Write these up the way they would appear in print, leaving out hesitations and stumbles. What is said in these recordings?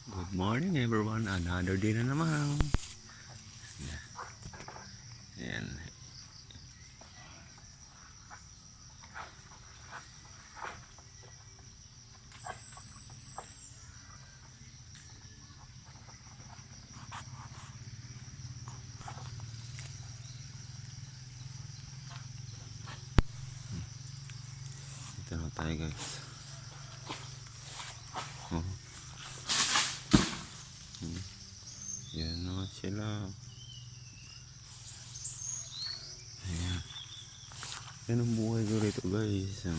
Good morning everyone, another day na naman. Ayan. Ito na tayo guys. Oh. Yan naman sila. Ayan. Yan ang buhay ko rito guys. Ayan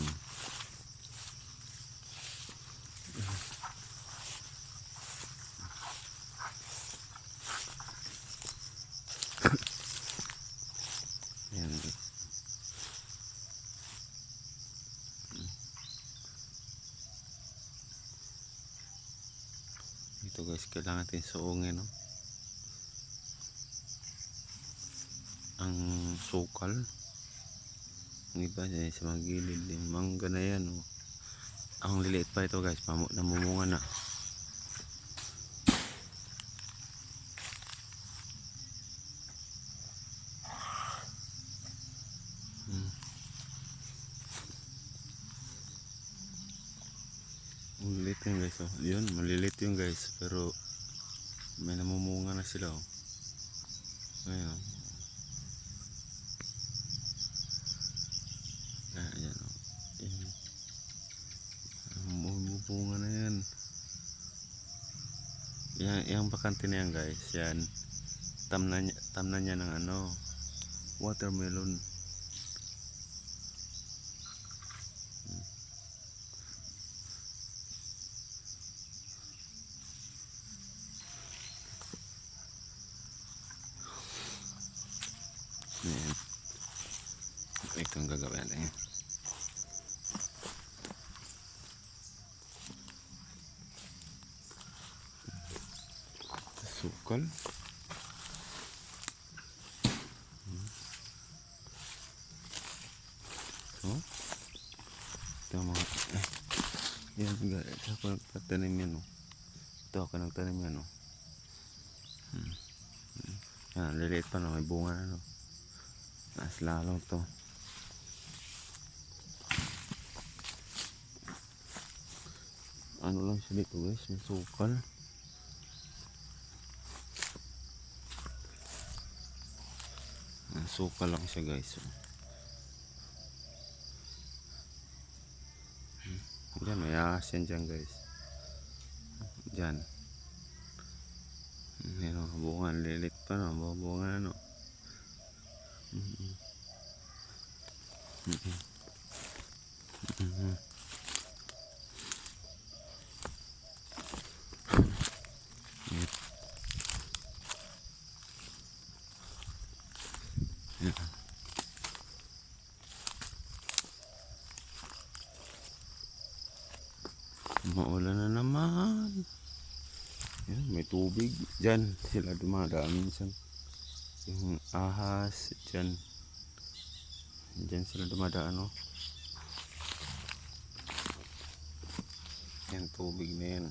guys. Ito guys, kailangan natin suungin, no? Ang sukal. Ang iba sa mga gilid, yung mangga na yan, no? Ang liliit pa ito guys, namumunga na. Malilit yun guys, oh. Yun, malilit yun guys, pero may namumunga na sila, oh. Ayan. Ayan, oh. Ayan. Bumubunga na yan. Yung bakante na yan guys, yan. Tamna niya ng ano, watermelon. Ayan. Ito ang gagawin natin. Sukal. Oh. Ito mga yan guys, ako nagtanim yan, oh. Ito ako nagtanim yan, oh. Yan, liliit pa, no, may bunga na, no. Mas lalo to. Ano lang siya dito guys, may sukal. Sukal lang siya guys, oh. Diyan, may ahas yan dyan guys. Diyan. Yan, oh, bunga, lilit pa, no, bunga na, no. Maulan na naman. Yan, may tubig. Diyan sila dumadaan minsan. Yung ahas diyan. Diyan sila dumadaan, no. Yan, tubig na yan.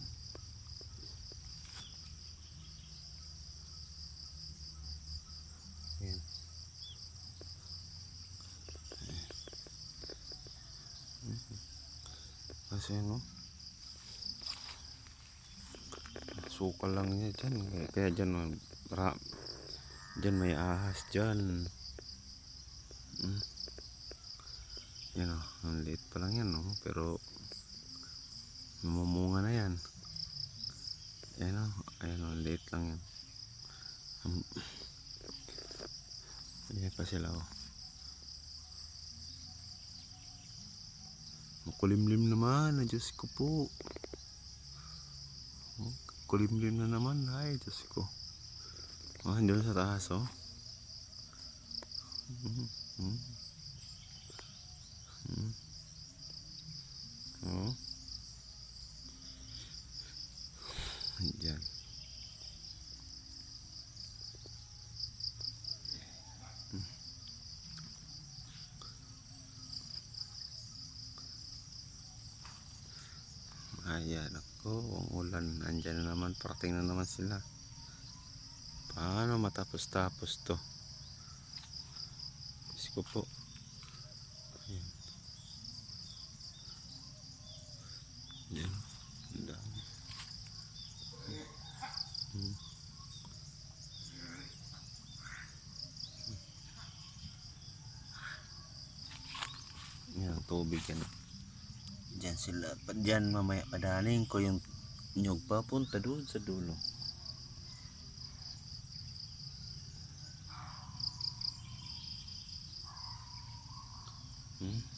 Yan. Kasi no, sukal lang niya dyan. Kaya dyan, dyan may ahas dyan. Yan, o, ang liit pa lang yan, no? Pero mamumunga na yan. Ayan, o, ayan, o, liit lang yan. Ayan pa sila, o. Makulimlim naman, ay Diyos ko po. Kulimlim na naman, ay Diyos ko. Andun sa taas, oh. Oh. Diyan. Ayan ako. ang ulan. Andyan na naman, parating na naman sila. Paano matapos-tapos to? Diyos ko po. Ayan. Ayan. Ang dami. Yan, tubig yan. Diyan sila. Diyan mamaya padaling ko yung nyug papunta doon sa dulo. Hmm?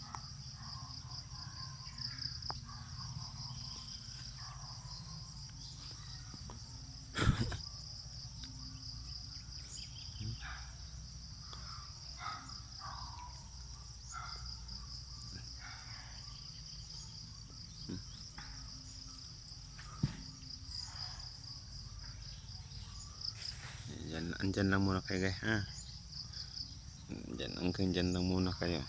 Andyan lang muna kayo guys ha. Andyan lang muna kayo.